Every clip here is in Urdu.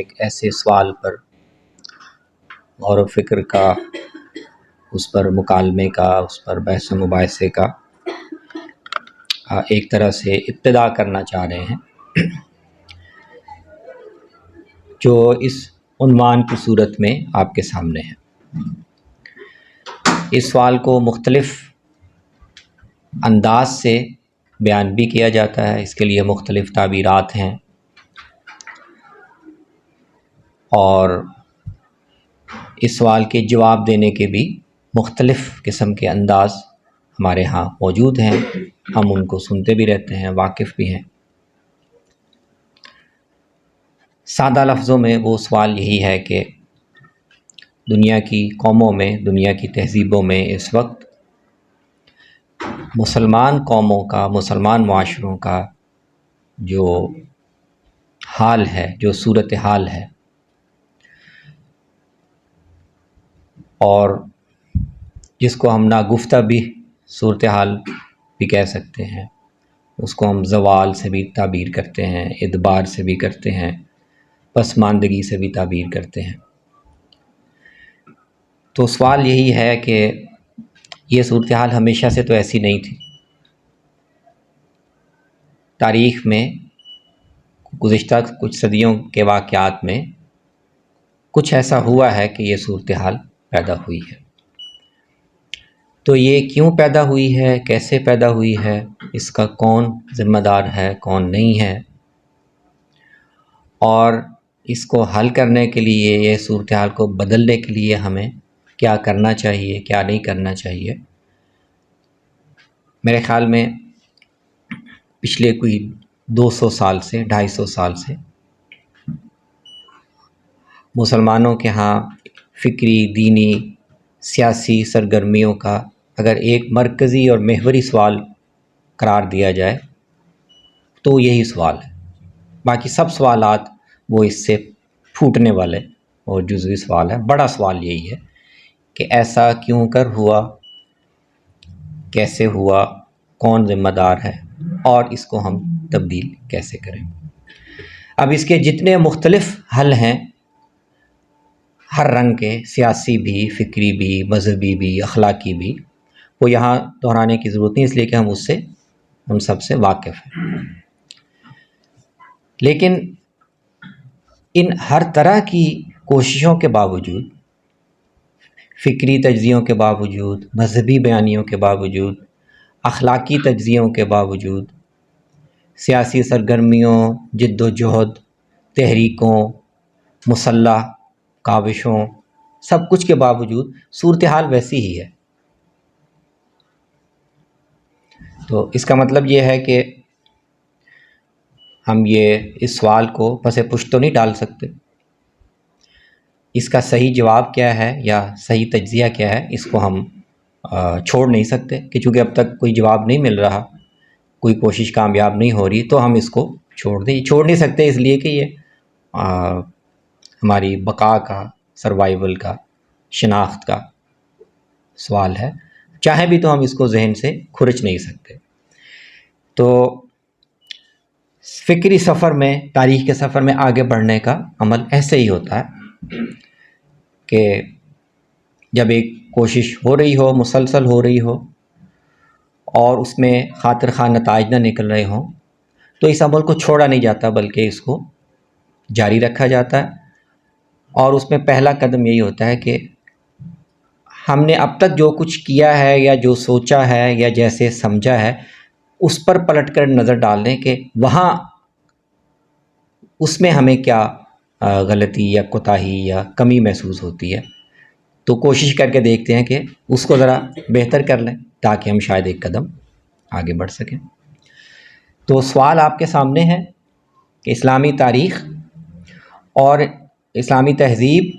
ایک ایسے سوال پر غور و فکر کا، اس پر مکالمے کا، اس پر بحث و مباحثے کا ایک طرح سے ابتدا کرنا چاہ رہے ہیں، جو اس عنوان کی صورت میں آپ کے سامنے ہے۔ اس سوال کو مختلف انداز سے بیان بھی کیا جاتا ہے، اس کے لیے مختلف تعبیرات ہیں، اور اس سوال کے جواب دینے کے بھی مختلف قسم کے انداز ہمارے ہاں موجود ہیں، ہم ان کو سنتے بھی رہتے ہیں، واقف بھی ہیں۔ سادہ لفظوں میں وہ سوال یہی ہے کہ دنیا کی قوموں میں، دنیا کی تہذیبوں میں اس وقت مسلمان قوموں کا، مسلمان معاشروں کا جو حال ہے، جو صورتحال ہے، اور جس کو ہم ناگفتہ بھی صورتحال بھی کہہ سکتے ہیں، اس کو ہم زوال سے بھی تعبیر کرتے ہیں، ادبار سے بھی کرتے ہیں، پسماندگی سے بھی تعبیر کرتے ہیں۔ تو سوال یہی ہے کہ یہ صورتحال ہمیشہ سے تو ایسی نہیں تھی۔ تاریخ میں گزشتہ کچھ صدیوں کے واقعات میں کچھ ایسا ہوا ہے کہ یہ صورتحال پیدا ہوئی ہے۔ تو یہ کیوں پیدا ہوئی ہے، کیسے پیدا ہوئی ہے، اس کا کون ذمہ دار ہے، کون نہیں ہے، اور اس کو حل کرنے کے لیے، یہ صورتحال کو بدلنے کے لیے ہمیں کیا کرنا چاہیے، کیا نہیں کرنا چاہیے۔ میرے خیال میں پچھلے کوئی 200 سال سے، 250 سال سے مسلمانوں کے ہاں فکری، دینی، سیاسی سرگرمیوں کا اگر ایک مرکزی اور محوری سوال قرار دیا جائے تو یہی سوال ہے۔ باقی سب سوالات وہ اس سے پھوٹنے والے اور جزوی سوال ہے۔ بڑا سوال یہی ہے کہ ایسا کیوں کر ہوا، کیسے ہوا، کون ذمہ دار ہے، اور اس کو ہم تبدیل کیسے کریں۔ اب اس کے جتنے مختلف حل ہیں، ہر رنگ کے، سیاسی بھی، فکری بھی، مذہبی بھی، اخلاقی بھی، وہ یہاں دہرانے کی ضرورت نہیں، اس لیے کہ ہم اس سے، ان سب سے واقف ہیں۔ لیکن ان ہر طرح کی کوششوں کے باوجود، فکری تجزیوں کے باوجود، مذہبی بیانیوں کے باوجود، اخلاقی تجزیوں کے باوجود، سیاسی سرگرمیوں، جد و جہد، تحریکوں، مسلح کاوشوں، سب کچھ کے باوجود صورتحال ویسی ہی ہے۔ تو اس کا مطلب یہ ہے کہ ہم اس سوال کو پس پشت تو نہیں ڈال سکتے۔ اس کا صحیح جواب کیا ہے یا صحیح تجزیہ کیا ہے، اس کو ہم چھوڑ نہیں سکتے، کہ چونکہ اب تک کوئی جواب نہیں مل رہا، کوئی کوشش کامیاب نہیں ہو رہی، تو ہم اس کو چھوڑ نہیں سکتے، اس لیے کہ یہ ہماری بقا کا، سروائیول کا، شناخت کا سوال ہے۔ چاہے بھی تو ہم اس کو ذہن سے کھرچ نہیں سکتے۔ تو فکری سفر میں، تاریخ کے سفر میں آگے بڑھنے کا عمل ایسے ہی ہوتا ہے کہ جب ایک کوشش ہو رہی ہو، مسلسل ہو رہی ہو، اور اس میں خاطر خواہ نتائج نہ نکل رہے ہوں، تو اس عمل کو چھوڑا نہیں جاتا، بلکہ اس کو جاری رکھا جاتا ہے۔ اور اس میں پہلا قدم یہی ہوتا ہے کہ ہم نے اب تک جو کچھ کیا ہے، یا جو سوچا ہے، یا جیسے سمجھا ہے، اس پر پلٹ کر نظر ڈال دیں کہ وہاں اس میں ہمیں کیا غلطی یا کوتاہی یا کمی محسوس ہوتی ہے، تو کوشش کر کے دیکھتے ہیں کہ اس کو ذرا بہتر کر لیں، تاکہ ہم شاید ایک قدم آگے بڑھ سکیں۔ تو سوال آپ کے سامنے ہے کہ اسلامی تاریخ اور اسلامی تہذیب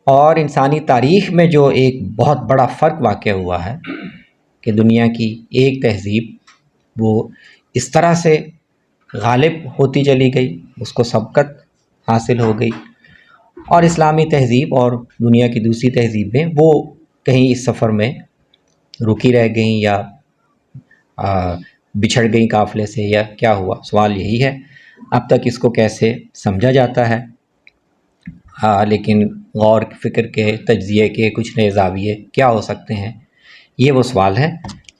اور انسانی تاریخ میں جو ایک بہت بڑا فرق واقع ہوا ہے کہ دنیا کی ایک تہذیب وہ اس طرح سے غالب ہوتی چلی گئی، اس کو سبقت حاصل ہو گئی، اور اسلامی تہذیب اور دنیا کی دوسری تہذیبیں وہ کہیں اس سفر میں رکی رہ گئیں، یا بچھڑ گئیں قافلے سے، یا کیا ہوا۔ سوال یہی ہے، اب تک اس کو کیسے سمجھا جاتا ہے، لیکن غور فکر کے تجزیے کے کچھ نئے زاویے کیا ہو سکتے ہیں، یہ وہ سوال ہے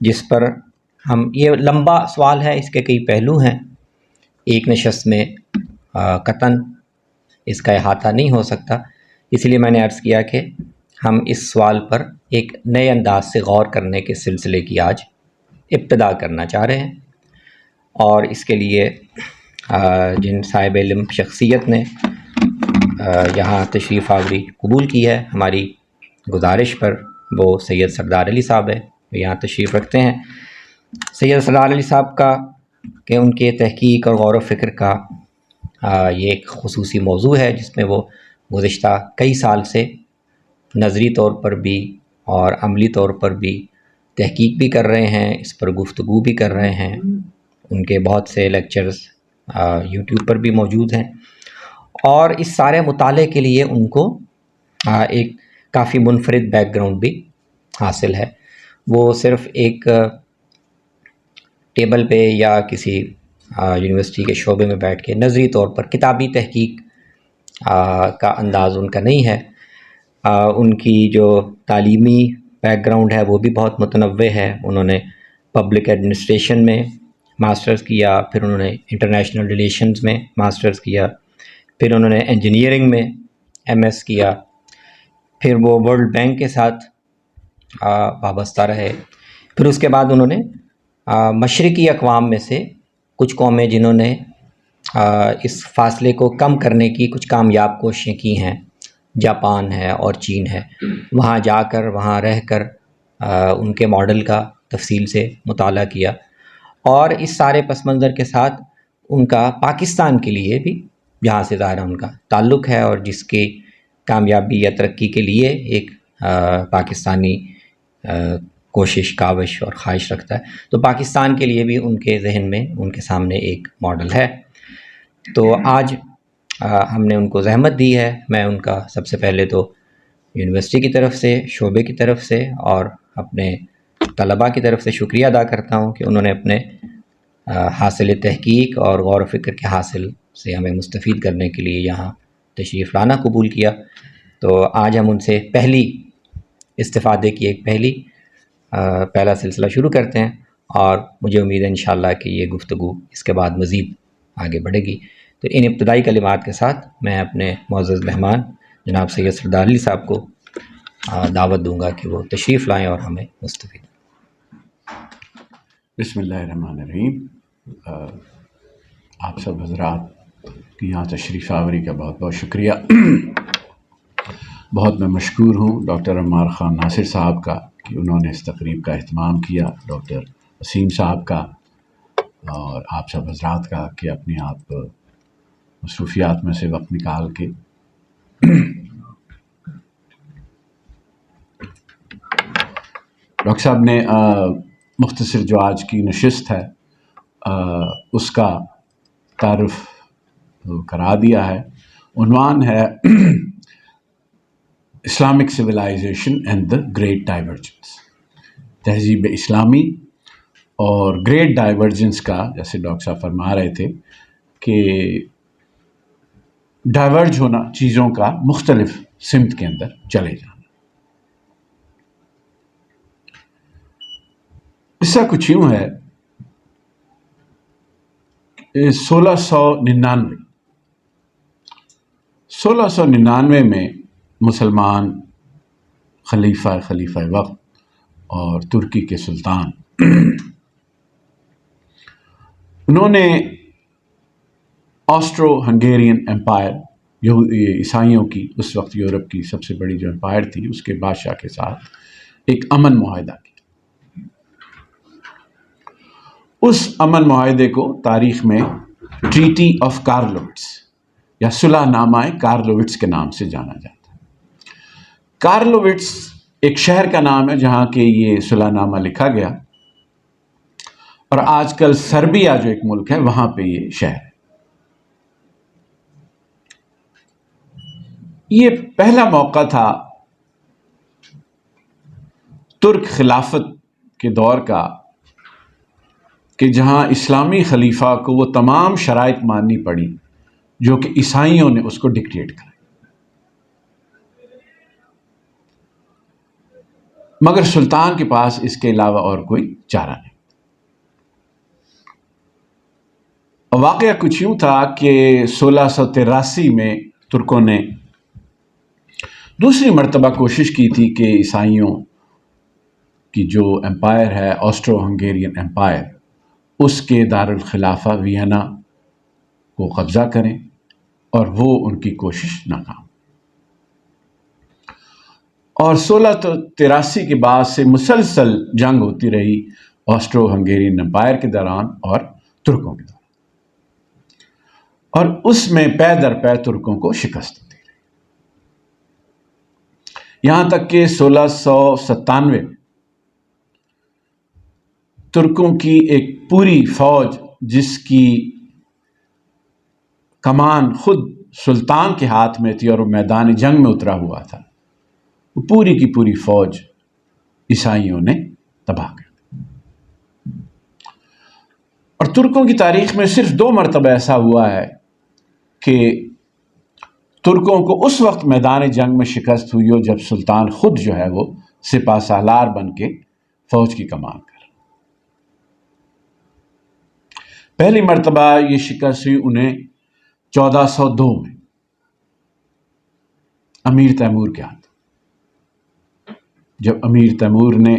جس پر ہم، یہ لمبا سوال ہے، اس کے کئی پہلو ہیں، ایک نشست میں قطعاً اس کا احاطہ نہیں ہو سکتا، اس لیے میں نے عرض کیا کہ ہم اس سوال پر ایک نئے انداز سے غور کرنے کے سلسلے کی آج ابتدا کرنا چاہ رہے ہیں، اور اس کے لیے جن صاحب علم شخصیت نے یہاں تشریف آوری قبول کی ہے ہماری گزارش پر، وہ سید سردار علی صاحب ہے، وہ یہاں تشریف رکھتے ہیں۔ سید سردار علی صاحب کا کہ ان کے تحقیق اور غور و فکر کا یہ ایک خصوصی موضوع ہے جس میں وہ گزشتہ کئی سال سے نظری طور پر بھی اور عملی طور پر بھی تحقیق بھی کر رہے ہیں، اس پر گفتگو بھی کر رہے ہیں، ان کے بہت سے لیکچرز یوٹیوب پر بھی موجود ہیں، اور اس سارے مطالعے کے لیے ان کو ایک کافی منفرد بیک گراؤنڈ بھی حاصل ہے۔ وہ صرف ایک ٹیبل پہ یا کسی یونیورسٹی کے شعبے میں بیٹھ کے نظری طور پر کتابی تحقیق کا انداز ان کا نہیں ہے، ان کی جو تعلیمی بیک گراؤنڈ ہے وہ بھی بہت متنوع ہے۔ انہوں نے پبلک ایڈمنسٹریشن میں ماسٹرز کیا، پھر انہوں نے انٹرنیشنل ریلیشنز میں ماسٹرز کیا، پھر انہوں نے انجینئرنگ میں ایم ایس کیا، پھر وہ ورلڈ بینک کے ساتھ وابستہ رہے، پھر اس کے بعد انہوں نے مشرقی اقوام میں سے کچھ قومیں جنہوں نے اس فاصلے کو کم کرنے کی کچھ کامیاب کوششیں کی ہیں، جاپان ہے اور چین ہے، وہاں جا کر وہاں رہ کر ان کے ماڈل کا تفصیل سے مطالعہ کیا، اور اس سارے پس منظر کے ساتھ ان کا پاکستان کے لیے بھی، جہاں سے ظاہر ان کا تعلق ہے اور جس کی کامیابی یا ترقی کے لیے ایک پاکستانی کوشش، کاوش اور خواہش رکھتا ہے، تو پاکستان کے لیے بھی ان کے ذہن میں، ان کے سامنے ایک ماڈل ہے۔ تو آج ہم نے ان کو زحمت دی ہے، میں ان کا سب سے پہلے تو یونیورسٹی کی طرف سے، شعبے کی طرف سے اور اپنے طلباء کی طرف سے شکریہ ادا کرتا ہوں کہ انہوں نے اپنے حاصل تحقیق اور غور و فکر کے حاصل سے ہمیں مستفید کرنے کے لیے یہاں تشریف لانا قبول کیا۔ تو آج ہم ان سے پہلی استفادے کی ایک پہلا سلسلہ شروع کرتے ہیں، اور مجھے امید ہے انشاءاللہ کہ یہ گفتگو اس کے بعد مزید آگے بڑھے گی۔ تو ان ابتدائی کلمات کے ساتھ میں اپنے معزز مہمان جناب سید سردار علی صاحب کو دعوت دوں گا کہ وہ تشریف لائیں اور ہمیں مستفید۔ بسم اللہ الرحمن الرحیم۔ آپ سب حضرات کی یہاں تشریف آوری کا بہت بہت شکریہ۔ بہت میں مشکور ہوں ڈاکٹر عمار خان ناصر صاحب کا کہ انہوں نے اس تقریب کا اہتمام کیا، ڈاکٹر وسیم صاحب کا، اور آپ سب حضرات کا کہ اپنے آپ مصروفیات میں سے وقت نکال کے ڈاکٹر صاحب نے مختصر جو آج کی نشست ہے اس کا تعارف کرا دیا ہے۔ عنوان ہے Islamic civilisation and the great divergence, تہذیب اسلامی اور گریٹ ڈائیورجنس کا، جیسے ڈاکٹر صاحب فرما رہے تھے کہ ڈائیورج ہونا چیزوں کا مختلف سمت کے اندر چلے جانا۔ اس کا کچھ یوں ہے، 1699 میں مسلمان خلیفہ وقت اور ترکی کے سلطان انہوں نے آسٹرو ہنگیرین امپائر، عیسائیوں کی اس وقت یورپ کی سب سے بڑی جو امپائر تھی، اس کے بادشاہ کے ساتھ ایک امن معاہدہ کیا۔ اس امن معاہدے کو تاریخ میں ٹریٹی آف کارلووٹس یا صلح نامہ کارلووٹس کے نام سے جانا جاتا ہے۔ کارلووٹس ایک شہر کا نام ہے جہاں کہ یہ صلح نامہ لکھا گیا، اور آج کل سربیا جو ایک ملک ہے وہاں پہ یہ شہر ہے۔ یہ پہلا موقع تھا ترک خلافت کے دور کا کہ جہاں اسلامی خلیفہ کو وہ تمام شرائط ماننی پڑی جو کہ عیسائیوں نے اس کو ڈکٹیٹ کرائی۔ مگر سلطان کے پاس اس کے علاوہ اور کوئی چارہ نہیں۔ واقعہ کچھ یوں تھا کہ 1683 میں ترکوں نے دوسری مرتبہ کوشش کی تھی کہ عیسائیوں کی جو امپائر ہے آسٹرو ہنگیرین امپائر، اس کے دارالخلافہ وینا کو قبضہ کریں، اور وہ ان کی کوشش ناکام۔ اور 1683 کے بعد سے مسلسل جنگ ہوتی رہی آسٹرو ہنگیرین امپائر کے دوران اور ترکوں کے دوران، اور اس میں پے در پے ترکوں کو شکست ہوتی رہی، یہاں تک کہ 1697 میں ترکوں کی ایک پوری فوج، جس کی کمان خود سلطان کے ہاتھ میں تھی اور وہ میدان جنگ میں اترا ہوا تھا، وہ پوری کی پوری فوج عیسائیوں نے تباہ کر دی۔ اور ترکوں کی تاریخ میں صرف 2 مرتبہ ایسا ہوا ہے کہ ترکوں کو اس وقت میدان جنگ میں شکست ہوئی ہو جب سلطان خود جو ہے وہ سپہ سالار بن کے فوج کی کمان کر۔ پہلی مرتبہ یہ شکست ہوئی انہیں 1402 میں امیر تیمور کے ہاتھ، جب امیر تیمور نے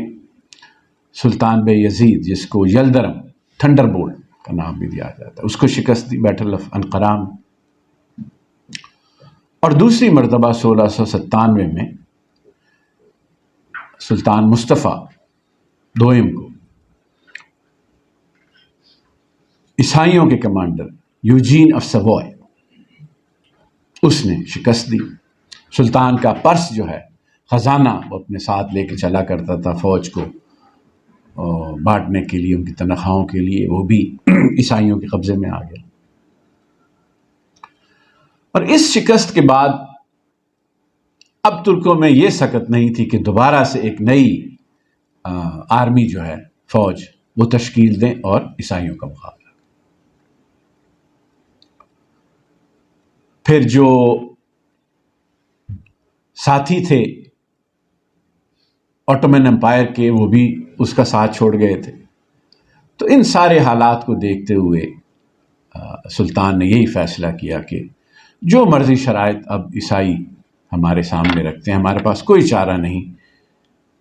سلطان بے یزید، جس کو یلدرم تھنڈر بولٹ کا نام بھی دیا جاتا ہے، اس کو شکست دی بیٹل آف انقرام۔ اور دوسری مرتبہ 1697 میں سلطان مصطفیٰ دوئم کو عیسائیوں کے کمانڈر یوجین آف سوائے، اس نے شکست دی۔ سلطان کا پرس جو ہے، خزانہ، وہ اپنے ساتھ لے کے چلا کرتا تھا فوج کو بانٹنے کے لیے، ان کی تنخواہوں کے لیے، وہ بھی عیسائیوں کے قبضے میں آ گیا۔ اور اس شکست کے بعد اب ترکوں میں یہ سکت نہیں تھی کہ دوبارہ سے ایک نئی آرمی جو ہے، فوج، وہ تشکیل دیں اور عیسائیوں کا مقابلہ۔ پھر جو ساتھی تھے آٹومن امپائر کے، وہ بھی اس کا ساتھ چھوڑ گئے تھے۔ تو ان سارے حالات کو دیکھتے ہوئے سلطان نے یہی فیصلہ کیا کہ جو مرضی شرائط اب عیسائی ہمارے سامنے رکھتے ہیں، ہمارے پاس کوئی چارہ نہیں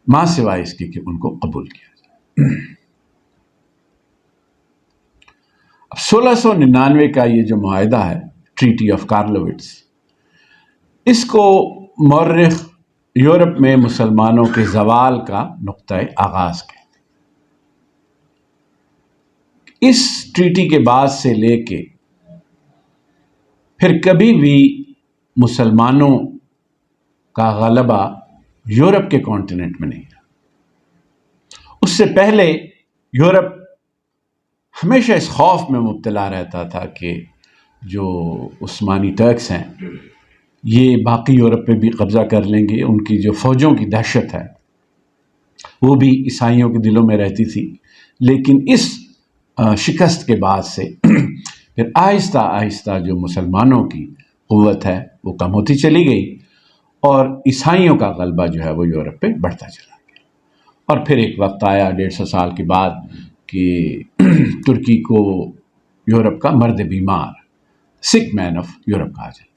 ماں سوائے اس کے کہ ان کو قبول کیا جائے۔ اب 1699 کا یہ جو معاہدہ ہے، ٹریٹی آف کارلووٹس، اس کو مورخ یورپ میں مسلمانوں کے زوال کا نقطۂ آغاز کہتے ہیں۔ اس ٹریٹی کے بعد سے لے کے پھر کبھی بھی مسلمانوں کا غلبہ یورپ کے کانٹیننٹ میں نہیں رہا۔ اس سے پہلے یورپ ہمیشہ اس خوف میں مبتلا رہتا تھا کہ جو عثمانی ٹرکس ہیں یہ باقی یورپ پہ بھی قبضہ کر لیں گے۔ ان کی جو فوجوں کی دہشت ہے وہ بھی عیسائیوں کے دلوں میں رہتی تھی، لیکن اس شکست کے بعد سے پھر آہستہ آہستہ جو مسلمانوں کی قوت ہے وہ کم ہوتی چلی گئی، اور عیسائیوں کا غلبہ جو ہے وہ یورپ پہ بڑھتا چلا گیا۔ اور پھر ایک وقت آیا 150 سال کے بعد کہ ترکی کو یورپ کا مرد بیمار، سک مین آف یورپ کہا جاتا ہے۔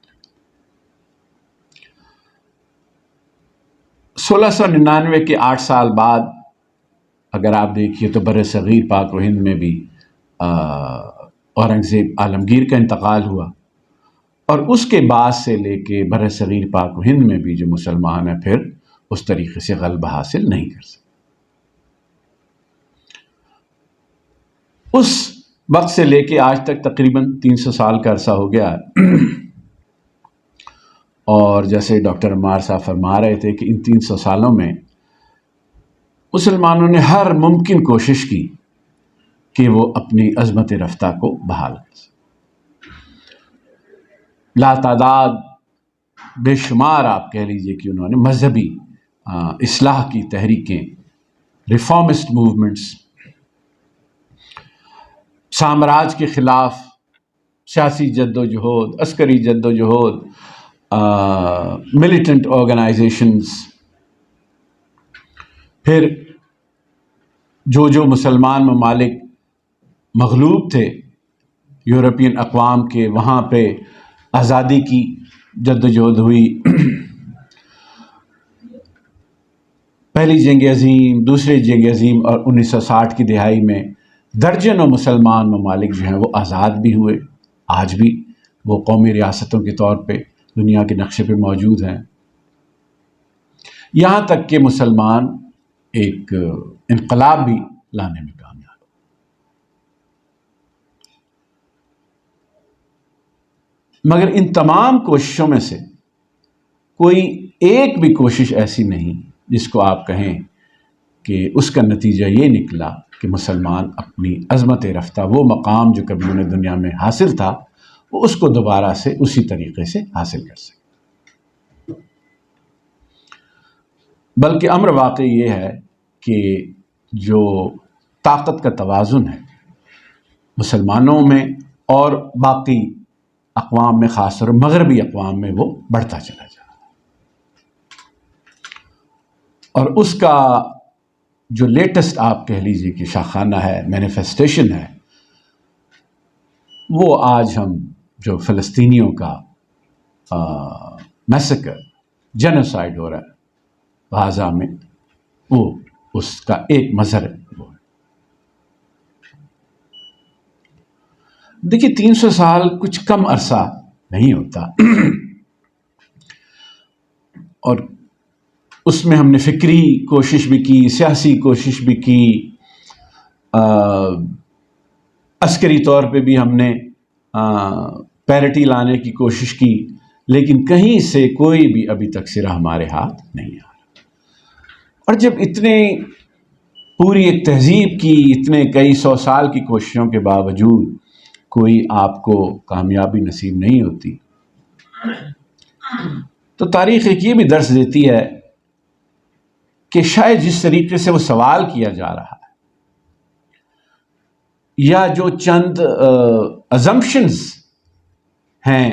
1699 کے 8 سال بعد اگر آپ دیکھیے تو بر صغیر پاک و ہند میں بھی اورنگزیب عالمگیر کا انتقال ہوا، اور اس کے بعد سے لے کے بر صغیر پاک و ہند میں بھی جو مسلمان ہیں پھر اس طریقے سے غلبہ حاصل نہیں کر سکتے۔ اس وقت سے لے کے آج تک تقریباً 300 سال کا عرصہ ہو گیا ہے، اور جیسے ڈاکٹر عمار صاحب فرما رہے تھے کہ ان 300 سالوں میں مسلمانوں نے ہر ممکن کوشش کی کہ وہ اپنی عظمت رفتہ کو بحال کر سکیں۔ لاتعداد بے شمار آپ کہہ لیجئے کہ انہوں نے مذہبی اصلاح کی تحریکیں، ریفارمسٹ موومنٹس، سامراج کے خلاف سیاسی جد و جہد، عسکری جد و جہد، ملیٹنٹ آرگنائزیشنز، پھر جو مسلمان ممالک مغلوب تھے یورپین اقوام کے، وہاں پہ آزادی کی جدوجہد ہوئی، پہلی جنگ عظیم، دوسری جنگ عظیم، اور 1960 کی دہائی میں درجنوں مسلمان ممالک جو ہیں وہ آزاد بھی ہوئے، آج بھی وہ قومی ریاستوں کے طور پہ دنیا کے نقشے پہ موجود ہیں، یہاں تک کہ مسلمان ایک انقلاب بھی لانے میں کامیاب۔ مگر ان تمام کوششوں میں سے کوئی ایک بھی کوشش ایسی نہیں جس کو آپ کہیں کہ اس کا نتیجہ یہ نکلا کہ مسلمان اپنی عظمت رفتہ وہ مقام جو کبھی انہیں دنیا میں حاصل تھا وہ اس کو دوبارہ سے اسی طریقے سے حاصل کر سکے۔ بلکہ امر واقعی یہ ہے کہ جو طاقت کا توازن ہے مسلمانوں میں اور باقی اقوام میں، خاص طور مغربی اقوام میں، وہ بڑھتا چلا جا رہا ہے، اور اس کا جو لیٹسٹ آپ کہہ لیجیے کہ شاخانہ ہے، مینیفیسٹیشن ہے، وہ آج ہم جو فلسطینیوں کا میسیکر، جینوسائیڈ ہو رہا ہے غزہ میں، وہ اس کا ایک مظہر ہے۔ دیکھیے 300 سال کچھ کم عرصہ نہیں ہوتا، اور اس میں ہم نے فکری کوشش بھی کی، سیاسی کوشش بھی کی، عسکری طور پہ بھی ہم نے پیرٹی لانے کی کوشش کی، لیکن کہیں سے کوئی بھی ابھی تک سرا ہمارے ہاتھ نہیں آ رہا۔ اور جب اتنے پوری ایک تہذیب کی اتنے کئی 100 سال کی کوششوں کے باوجود کوئی آپ کو کامیابی نصیب نہیں ہوتی، تو تاریخ ایک یہ بھی درس دیتی ہے کہ شاید جس طریقے سے وہ سوال کیا جا رہا ہے، یا جو چند assumptions ہیں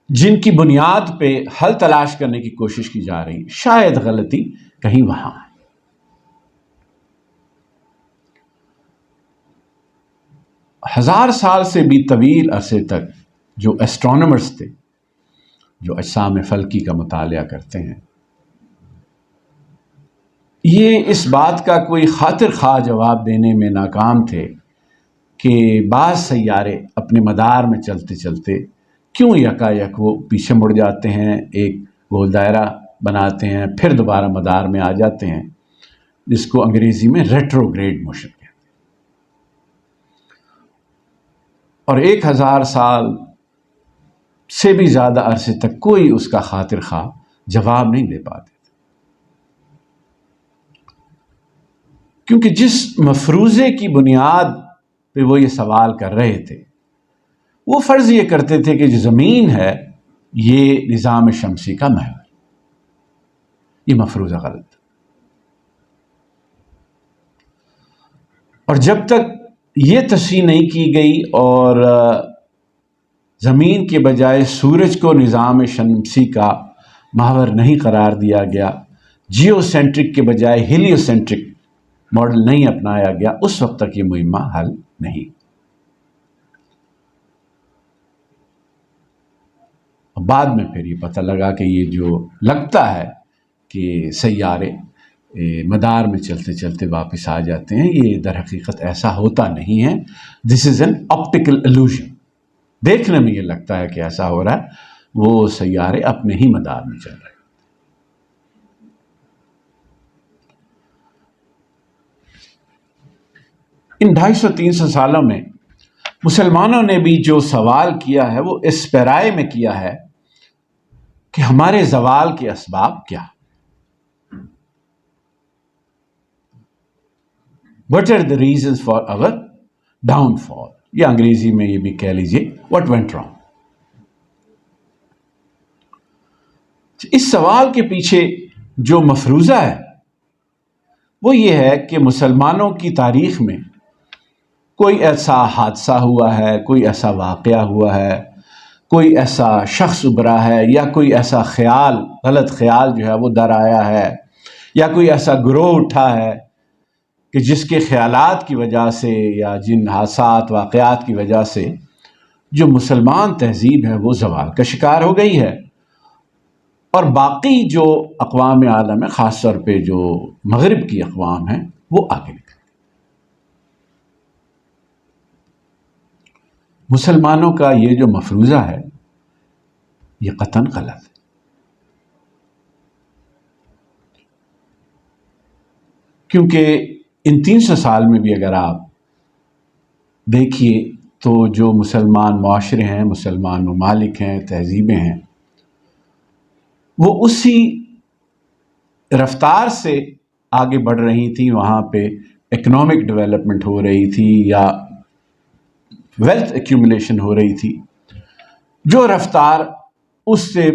جن کی بنیاد پہ حل تلاش کرنے کی کوشش کی جا رہی، شاید غلطی کہیں وہاں ہے۔ ہزار سال سے بھی طویل عرصے تک جو ایسٹرونامرز تھے، جو اجسام فلکی کا مطالعہ کرتے ہیں، یہ اس بات کا کوئی خاطر خواہ جواب دینے میں ناکام تھے کہ بعض سیارے اپنے مدار میں چلتے چلتے کیوں یکا وہ پیچھے مڑ جاتے ہیں، ایک گول دائرہ بناتے ہیں، پھر دوبارہ مدار میں آ جاتے ہیں، جس کو انگریزی میں ریٹروگریڈ موشن کہتے ہیں۔ اور 1000 سال سے بھی زیادہ عرصے تک کوئی اس کا خاطر خواہ جواب نہیں دے پاتے، کیونکہ جس مفروضے کی بنیاد پہ وہ یہ سوال کر رہے تھے، وہ فرض یہ کرتے تھے کہ جو زمین ہے یہ نظام شمسی کا محور، یہ مفروضہ غلط۔ اور جب تک یہ تصحیح نہیں کی گئی اور زمین کے بجائے سورج کو نظام شمسی کا محور نہیں قرار دیا گیا، جیو سینٹرک کے بجائے ہیلیو سینٹرک ماڈل نہیں اپنایا گیا، اس وقت تک یہ مہمہ حل نہیں۔ بعد میں پھر یہ پتہ لگا کہ یہ جو لگتا ہے کہ سیارے مدار میں چلتے چلتے واپس آ جاتے ہیں، یہ در حقیقت ایسا ہوتا نہیں ہے۔ دس از این آپٹیکل illusion۔ دیکھنے میں یہ لگتا ہے کہ ایسا ہو رہا ہے، وہ سیارے اپنے ہی مدار میں چل رہے ہیں۔ ان 250-300 سالوں میں مسلمانوں نے بھی جو سوال کیا ہے وہ اس پیرائے میں کیا ہے کہ ہمارے زوال کے اسباب کیا؟ What are the reasons for our downfall؟ یا انگریزی میں یہ بھی کہہ لیجئے what went wrong۔ اس سوال کے پیچھے جو مفروضہ ہے وہ یہ ہے کہ مسلمانوں کی تاریخ میں کوئی ایسا حادثہ ہوا ہے، کوئی ایسا واقعہ ہوا ہے کوئی ایسا شخص ابھرا ہے یا کوئی ایسا خیال، غلط خیال جو ہے وہ در آیا ہے، یا کوئی ایسا گروہ اٹھا ہے کہ جس کے خیالات کی وجہ سے یا جن حادثات واقعات کی وجہ سے جو مسلمان تہذیب ہے وہ زوال کا شکار ہو گئی ہے، اور باقی جو اقوام عالم ہے، خاص طور پہ جو مغرب کی اقوام ہیں، وہ آگے نکل. مسلمانوں کا یہ جو مفروضہ ہے یہ قطعاً غلط ہے. کیونکہ ان 300 سال میں بھی اگر آپ دیکھیے تو جو مسلمان معاشرے ہیں، مسلمان ممالک ہیں، تہذیبیں ہیں، وہ اسی رفتار سے آگے بڑھ رہی تھیں. وہاں پہ اکنامک ڈیولپمنٹ ہو رہی تھی یا ویلتھ ایکیومولیشن ہو رہی تھی، جو رفتار اس سے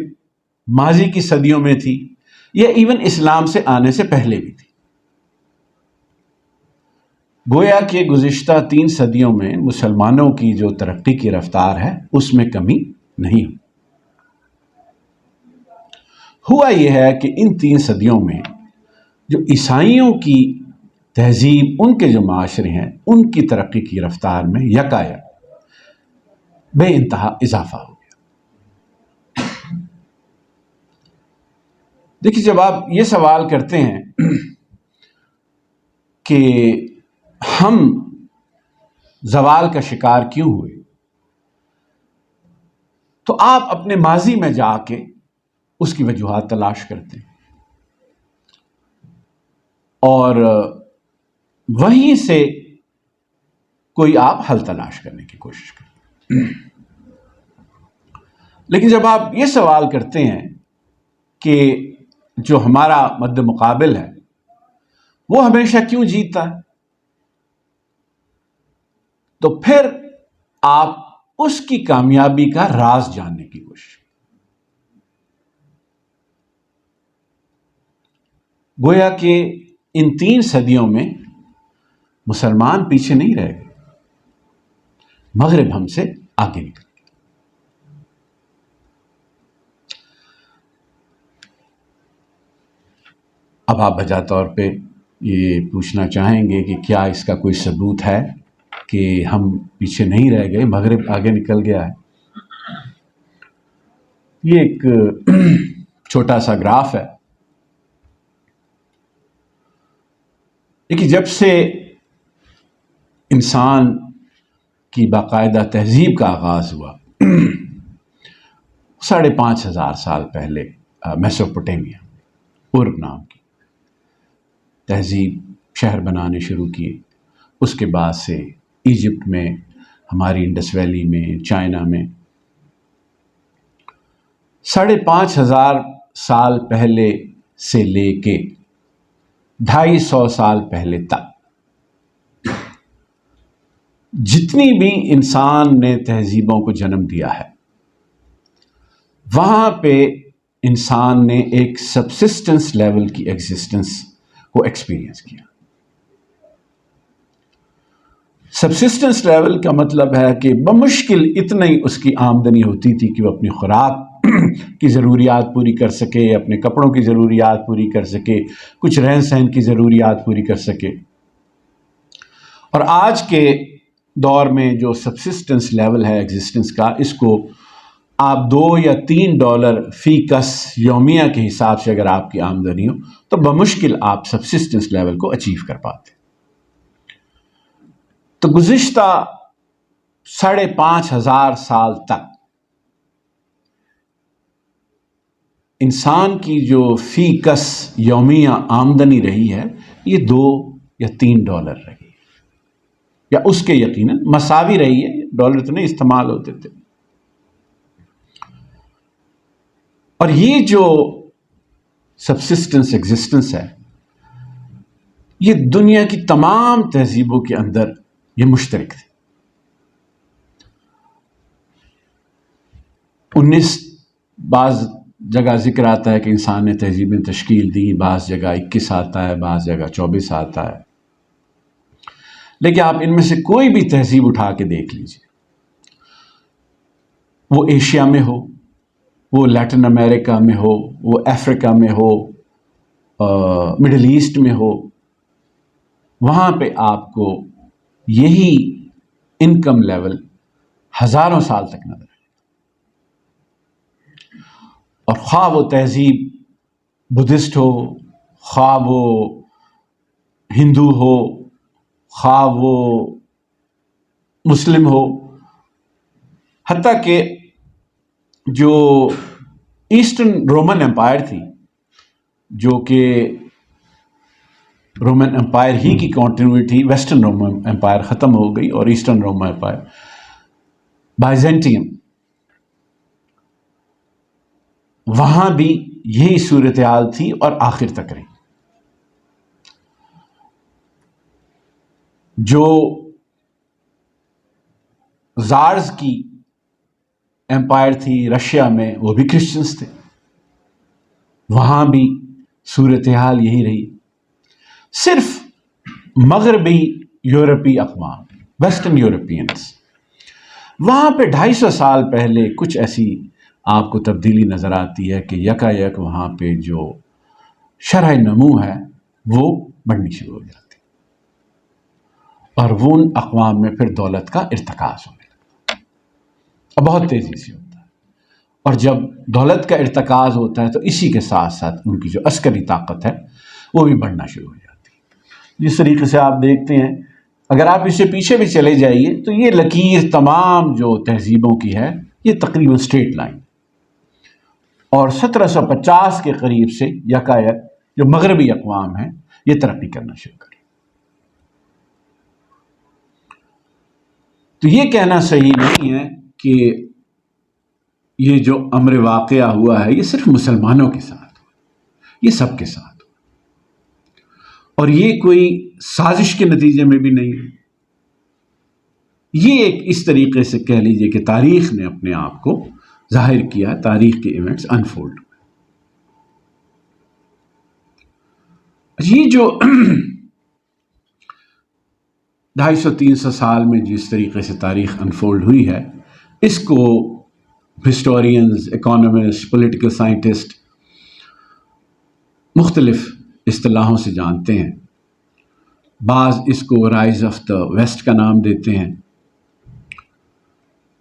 ماضی کی صدیوں میں تھی یا ایون اسلام سے آنے سے پہلے بھی تھی. گویا کہ گزشتہ 3 صدیوں میں مسلمانوں کی جو ترقی کی رفتار ہے اس میں کمی نہیں ہوئی. ہوا یہ ہے کہ ان 3 صدیوں میں جو عیسائیوں کی تہذیب، ان کے جو معاشرے ہیں، ان کی ترقی کی رفتار میں یکایک بے انتہا اضافہ ہو گیا. دیکھیے، جب آپ یہ سوال کرتے ہیں کہ ہم زوال کا شکار کیوں ہوئے، تو آپ اپنے ماضی میں جا کے اس کی وجوہات تلاش کرتے ہیں اور وہیں سے کوئی آپ حل تلاش کرنے کی کوشش کرتے ہیں. لیکن جب آپ یہ سوال کرتے ہیں کہ جو ہمارا مد مقابل ہے وہ ہمیشہ کیوں جیتتا ہے، تو پھر آپ اس کی کامیابی کا راز جاننے کی کوشش کریں. گویا کہ ان 3 صدیوں میں مسلمان پیچھے نہیں رہ گئے، مغرب ہم سے آگے نکل گیا. اب آپ بجا طور پہ یہ پوچھنا چاہیں گے کہ کیا اس کا کوئی ثبوت ہے کہ ہم پیچھے نہیں رہ گئے، مغرب آگے نکل گیا ہے؟ یہ ایک چھوٹا سا گراف ہے. دیکھیے، جب سے انسان کی باقاعدہ تہذیب کا آغاز ہوا 5,500 سال پہلے میسوپوٹیمیا، پورب نام کی تہذیب شہر بنانے شروع کیے. اس کے بعد سے ایجپٹ میں، ہماری انڈس ویلی میں، چائنا میں 5,500 سال پہلے سے لے کے 250 سال پہلے تک جتنی بھی انسان نے تہذیبوں کو جنم دیا ہے، وہاں پہ انسان نے ایک سبسسٹنس لیول کی ایگزسٹنس کو ایکسپیرینس کیا. سبسسٹنس لیول کا مطلب ہے کہ بمشکل اتنا ہی اس کی آمدنی ہوتی تھی کہ وہ اپنی خوراک کی ضروریات پوری کر سکے، اپنے کپڑوں کی ضروریات پوری کر سکے، کچھ رہن سہن کی ضروریات پوری کر سکے. اور آج کے دور میں جو سبسسٹنس لیول ہے ایگزسٹنس کا، اس کو آپ $2 یا $3 فی کس یومیہ کے حساب سے اگر آپ کی آمدنی ہو تو بمشکل آپ سبسسٹنس لیول کو اچیو کر پاتے. تو گزشتہ 5,500 سال تک انسان کی جو فی کس یومیہ آمدنی رہی ہے یہ $2 یا $3 رہی ہے، یا اس کے یقیناً مساوی رہی ہے. ڈالر تو نہیں استعمال ہوتے تھے. اور یہ جو سبسسٹنس ایگزسٹنس ہے، یہ دنیا کی تمام تہذیبوں کے اندر یہ مشترک تھے. 19 بعض جگہ ذکر آتا ہے کہ انسان نے تہذیبیں تشکیل دی، بعض جگہ 21 آتا ہے، بعض جگہ 24 آتا ہے. لیکن آپ ان میں سے کوئی بھی تہذیب اٹھا کے دیکھ لیجیے، وہ ایشیا میں ہو، وہ لیٹن امریکہ میں ہو، وہ افریقہ میں ہو، مڈل ایسٹ میں ہو، وہاں پہ آپ کو یہی انکم لیول ہزاروں سال تک نظر آئے، اور خواہ وہ تہذیب بدھسٹ ہو، خواہ وہ ہندو ہو، خواہ وہ مسلم ہو، حتیٰ کہ جو ایسٹرن رومن امپائر تھی، جو کہ رومن امپائر ہی کی کنٹینیوٹی، ویسٹرن رومن امپائر ختم ہو گئی اور ایسٹرن رومن امپائر بائزنٹین، وہاں بھی یہی صورتحال تھی اور آخر تک رہی۔ جو زارز کی امپائر تھی رشیا میں، وہ بھی کرسچنس تھے، وہاں بھی صورتحال یہی رہی۔ صرف مغربی یورپی اقوام، ویسٹرن یورپینز، وہاں پہ 250 سال پہلے کچھ ایسی آپ کو تبدیلی نظر آتی ہے کہ یکا یک وہاں پہ جو شرح نمو ہے وہ بڑھنی شروع ہو جاتی، اور وہ ان اقوام میں پھر دولت کا ارتکاز ہونے لگتا ہے، اور بہت تیزی سے ہوتا ہے۔ اور جب دولت کا ارتکاز ہوتا ہے تو اسی کے ساتھ ساتھ ان کی جو عسکری طاقت ہے وہ بھی بڑھنا شروع ہو جاتی ہے۔ جس طریقے سے آپ دیکھتے ہیں، اگر آپ اس سے پیچھے بھی چلے جائیے تو یہ لکیر تمام جو تہذیبوں کی ہے یہ تقریباً اسٹریٹ لائن، اور 1750 کے قریب سے یکا یک جو مغربی اقوام ہیں یہ ترقی کرنا شروع کریں۔ تو یہ کہنا صحیح نہیں ہے کہ یہ جو امر واقعہ ہوا ہے یہ صرف مسلمانوں کے ساتھ ہوا، یہ سب کے ساتھ ہوا، اور یہ کوئی سازش کے نتیجے میں بھی نہیں ہے۔ یہ ایک اس طریقے سے کہہ لیجئے کہ تاریخ نے اپنے آپ کو ظاہر کیا، تاریخ کے ایونٹس انفولڈ ہوئے۔ یہ جو 250-300 سال میں جس طریقے سے تاریخ انفولڈ ہوئی ہے، اس کو ہسٹورینز، اکانومسٹ، پولیٹیکل سائنٹسٹ مختلف اصطلاحوں سے جانتے ہیں۔ بعض اس کو رائز آف دا ویسٹ کا نام دیتے ہیں،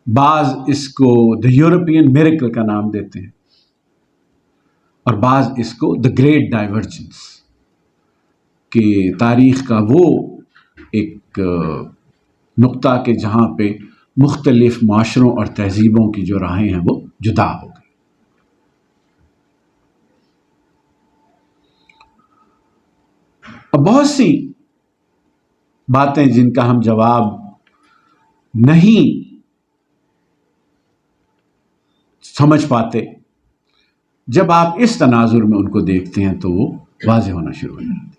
بعض اس کو دا یورپین میریکل کا نام دیتے ہیں، اور بعض اس کو دا گریٹ ڈائیورجنس، کہ تاریخ کا وہ ایک نقطہ کہ جہاں پہ مختلف معاشروں اور تہذیبوں کی جو راہیں ہیں وہ جدا ہو گئی۔ اب بہت سی باتیں جن کا ہم جواب نہیں سمجھ پاتے، جب آپ اس تناظر میں ان کو دیکھتے ہیں تو وہ واضح ہونا شروع ہو جاتے ہیں۔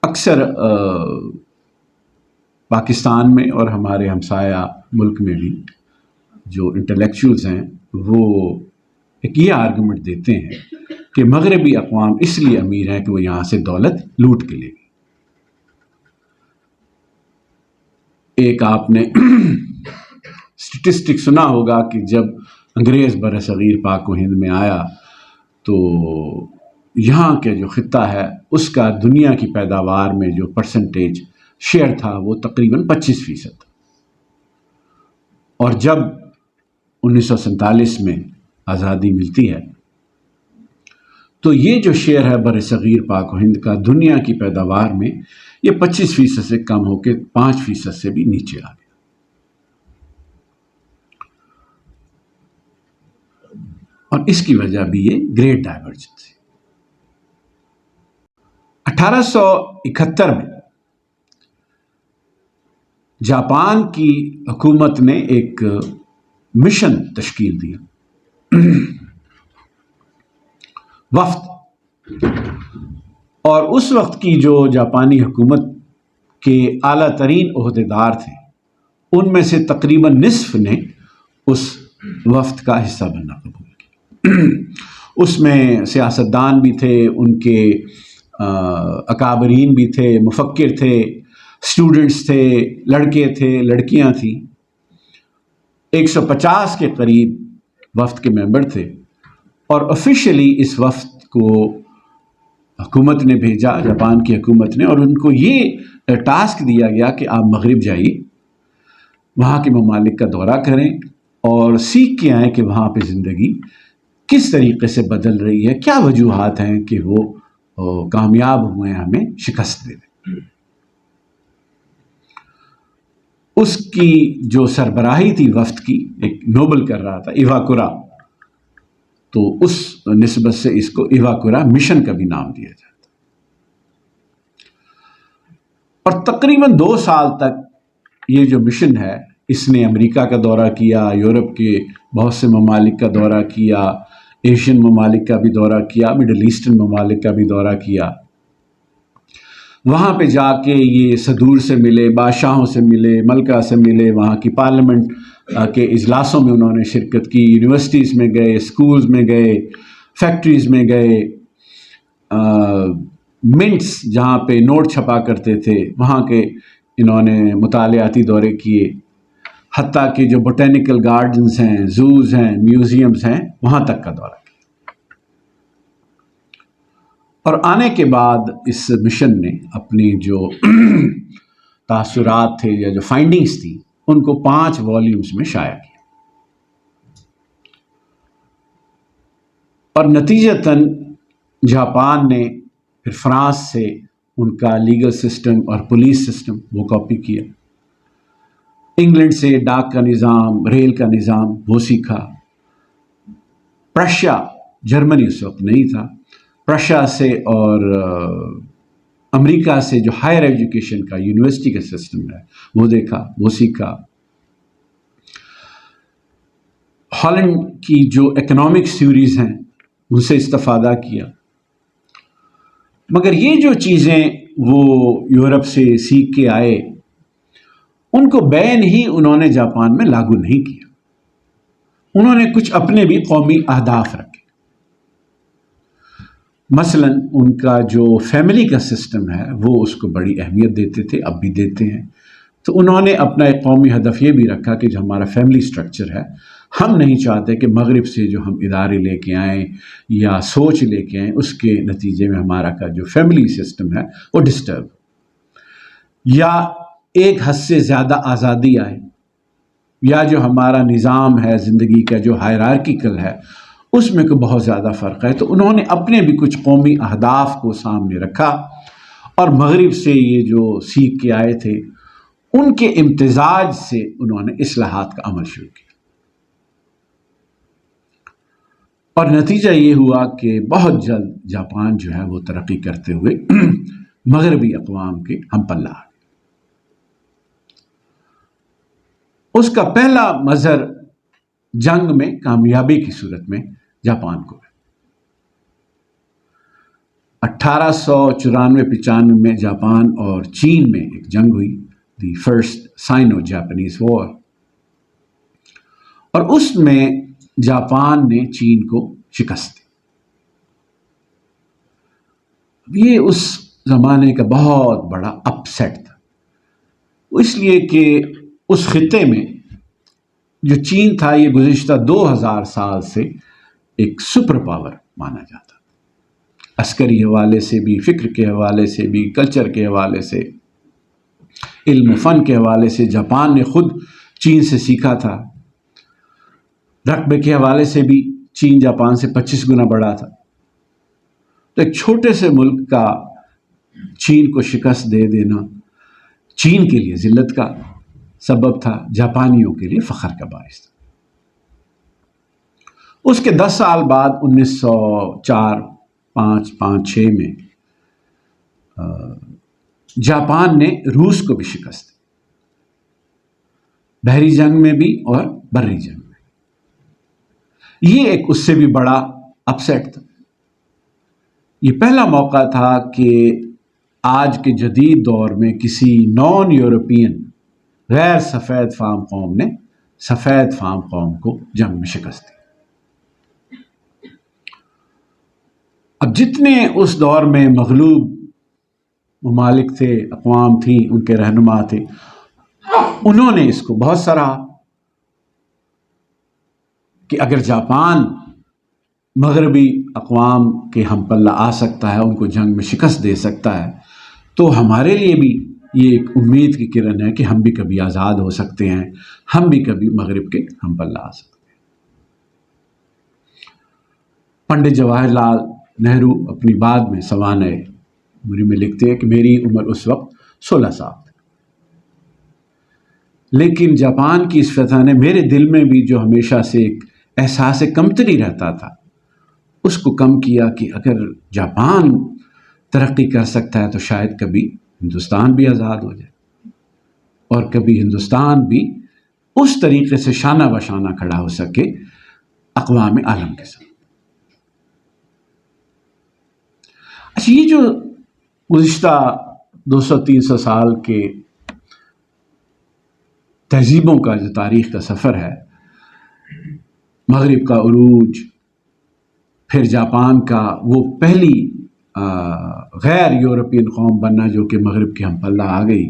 اکثر پاکستان میں اور ہمارے ہمسایہ ملک میں بھی جو انٹلیکچوئلز ہیں وہ ایک یہ آرگومنٹ دیتے ہیں کہ مغربی اقوام اس لیے امیر ہیں کہ وہ یہاں سے دولت لوٹ کے لے گئے۔ ایک آپ نے اسٹیٹسٹک سنا ہوگا کہ جب انگریز بر صغیر پاک و ہند میں آیا تو یہاں کے جو خطہ ہے اس کا دنیا کی پیداوار میں جو پرسنٹیج شیئر تھا وہ تقریباً 25%، اور جب 1947 میں آزادی ملتی ہے تو یہ جو شیئر ہے بر صغیر پاک و ہند کا دنیا کی پیداوار میں، یہ 25% سے کم ہو کے 5% سے بھی نیچے آ گیا۔ اور اس کی وجہ بھی یہ گریٹ ڈائیورجنس ہے۔ 1871 میں جاپان کی حکومت نے ایک مشن تشکیل دیا، وفد، اور اس وقت کی جو جاپانی حکومت کے اعلیٰ ترین عہدیدار تھے ان میں سے تقریباً نصف نے اس وفد کا حصہ بننا قبول کیا۔ اس میں سیاستدان بھی تھے، ان کے اکابرین بھی تھے، مفکر تھے، اسٹوڈنٹس تھے، لڑکے تھے، لڑکیاں تھیں، 150 کے قریب وفد کے ممبر تھے، اور آفیشلی اس وفد کو حکومت نے بھیجا، جاپان کی حکومت نے، اور ان کو یہ ٹاسک دیا گیا کہ آپ مغرب جائیے، وہاں کے ممالک کا دورہ کریں اور سیکھ کے آئیں کہ وہاں پہ زندگی کس طریقے سے بدل رہی ہے، کیا وجوہات ہیں کہ وہ کامیاب ہوئے ہیں ہمیں شکست دے دیں۔ اس کی جو سربراہی تھی وفد کی، ایک نوبل کر رہا تھا، ایواکورا، تو اس نسبت سے اس کو ایواکورا مشن کا بھی نام دیا جاتا۔ اور تقریباً 2 سال تک یہ جو مشن ہے، اس نے امریکہ کا دورہ کیا، یورپ کے بہت سے ممالک کا دورہ کیا، ایشین ممالک کا بھی دورہ کیا، مڈل ایسٹرن ممالک کا بھی دورہ کیا۔ وہاں پہ جا کے یہ صدور سے ملے، بادشاہوں سے ملے، ملکہ سے ملے، وہاں کی پارلیمنٹ کے اجلاسوں میں انہوں نے شرکت کی، یونیورسٹیز میں گئے، اسکولز میں گئے، فیکٹریز میں گئے، منٹس جہاں پہ نوٹ چھپا کرتے تھے وہاں کے انہوں نے مطالعاتی دورے کیے، حتیٰ کہ جو بوٹینیکل گارڈنز ہیں، زوز ہیں، میوزیمز ہیں، وہاں تک کا دورہ کیا۔ اور آنے کے بعد اس مشن نے اپنی جو تاثرات تھے یا جو فائنڈنگز تھیں ان کو 5 والیومز میں شائع کیا، اور نتیجتاً جاپان نے پھر فرانس سے ان کا لیگل سسٹم اور پولیس سسٹم وہ کاپی کیا، انگلینڈ سے ڈاک کا نظام، ریل کا نظام وہ سیکھا، پرشیا، جرمنی اس وقت نہیں تھا، پرشیا سے اور امریکہ سے جو ہائر ایجوکیشن کا یونیورسٹی کا سسٹم ہے وہ دیکھا، وہ سیکھا، ہالینڈ کی جو اکنامکس تھیوریز ہیں ان سے استفادہ کیا۔ مگر یہ جو چیزیں وہ یورپ سے سیکھ کے آئے ان کو بین ہی انہوں نے جاپان میں لاگو نہیں کیا، انہوں نے کچھ اپنے بھی قومی اہداف رکھے۔ مثلا ان کا جو فیملی کا سسٹم ہے وہ اس کو بڑی اہمیت دیتے تھے، اب بھی دیتے ہیں، تو انہوں نے اپنا ایک قومی ہدف یہ بھی رکھا کہ جو ہمارا فیملی سٹرکچر ہے، ہم نہیں چاہتے کہ مغرب سے جو ہم ادارے لے کے آئیں یا سوچ لے کے آئیں اس کے نتیجے میں ہمارا کا جو فیملی سسٹم ہے وہ ڈسٹرب، یا ایک حد سے زیادہ آزادی آئے، یا جو ہمارا نظام ہے زندگی کا جو ہائرارکیکل ہے اس میں کوئی بہت زیادہ فرق ہے۔ تو انہوں نے اپنے بھی کچھ قومی اہداف کو سامنے رکھا، اور مغرب سے یہ جو سیکھ کے آئے تھے ان کے امتزاج سے انہوں نے اصلاحات کا عمل شروع کیا، اور نتیجہ یہ ہوا کہ بہت جلد جاپان جو ہے وہ ترقی کرتے ہوئے مغربی اقوام کے ہم پلہ آ گئے۔ اس کا پہلا مظہر جنگ میں کامیابی کی صورت میں جاپان کو ہے۔ 1894-95 میں جاپان اور چین میں ایک جنگ ہوئی، دی فرسٹ سائنو جاپانیز وار، اور اس میں جاپان نے چین کو شکست دی۔ یہ اس زمانے کا بہت بڑا اپ سیٹ تھا، اس لیے کہ اس خطے میں جو چین تھا یہ گزشتہ 2000 سال سے ایک سپر پاور مانا جاتا تھا، عسکری حوالے سے بھی، فکر کے حوالے سے بھی، کلچر کے حوالے سے، علم و فن کے حوالے سے جاپان نے خود چین سے سیکھا تھا، رقبے کے حوالے سے بھی چین جاپان سے 25 گنا بڑا تھا۔ تو ایک چھوٹے سے ملک کا چین کو شکست دے دینا چین کے لیے ذلت کا سبب تھا، جاپانیوں کے لیے فخر کا باعث تھا۔ اس کے 10 سال بعد 1904 5 میں جاپان نے روس کو بھی شکست دی، بحری جنگ میں بھی اور بری جنگ میں۔ یہ ایک اس سے بھی بڑا اپ سیٹ تھا۔ یہ پہلا موقع تھا کہ آج کے جدید دور میں کسی نان یورپین غیر سفید فام قوم نے سفید فام قوم کو جنگ میں شکست دی۔ اب جتنے اس دور میں مغلوب ممالک تھے، اقوام تھیں، ان کے رہنما تھے، انہوں نے اس کو بہت سراہا، کہ اگر جاپان مغربی اقوام کے ہم پلہ آ سکتا ہے، ان کو جنگ میں شکست دے سکتا ہے، تو ہمارے لیے بھی یہ ایک امید کی کرن ہے کہ ہم بھی کبھی آزاد ہو سکتے ہیں، ہم بھی کبھی مغرب کے ہم پلہ آ سکتے ہیں۔ پنڈت جواہر لال نہرو اپنی بات میں سوانح عمری میں لکھتے ہیں کہ میری عمر اس وقت 16 سال تھی، لیکن جاپان کی اس فتح نے میرے دل میں بھی جو ہمیشہ سے ایک احساس کمتری رہتا تھا اس کو کم کیا کہ اگر جاپان ترقی کر سکتا ہے تو شاید کبھی ہندوستان بھی آزاد ہو جائے اور کبھی ہندوستان بھی اس طریقے سے شانہ بشانہ کھڑا ہو سکے اقوام عالم کے ساتھ۔ اچھا، یہ جو گزشتہ 200-300 سال کے تہذیبوں کا جو تاریخ کا سفر ہے، مغرب کا عروج، پھر جاپان کا وہ پہلی غیر یورپین قوم بننا جو کہ مغرب کے ہم پلہ آ گئی،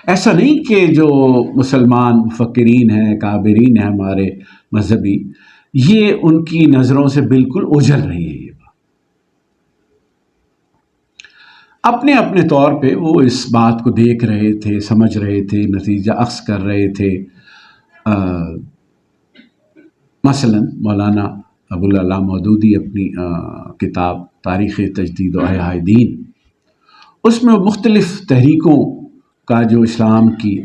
ایسا نہیں کہ جو مسلمان مفکرین ہیں، کابرین ہیں ہمارے مذہبی، یہ ان کی نظروں سے بالکل اوجھل رہی ہے۔ یہ بات اپنے اپنے طور پہ وہ اس بات کو دیکھ رہے تھے، سمجھ رہے تھے، نتیجہ اخذ کر رہے تھے۔ مثلا مولانا ابوالعلا مودودی اپنی کتاب تاریخ تجدید و احیاء دین، اس میں مختلف تحریکوں کا جو اسلام کی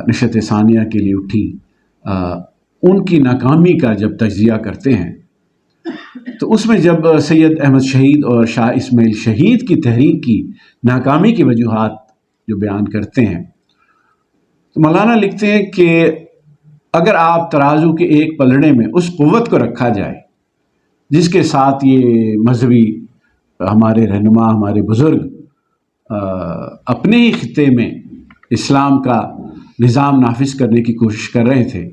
نشت ثانیہ کے لیے اٹھی، ان کی ناکامی کا جب تجزیہ کرتے ہیں تو اس میں جب سید احمد شہید اور شاہ اسماعیل شہید کی تحریک کی ناکامی کی وجوہات جو بیان کرتے ہیں تو مولانا لکھتے ہیں کہ اگر آپ ترازو کے ایک پلڑے میں اس قوت کو رکھا جائے جس کے ساتھ یہ مذہبی ہمارے رہنما، ہمارے بزرگ اپنے ہی خطے میں اسلام کا نظام نافذ کرنے کی کوشش کر رہے تھے،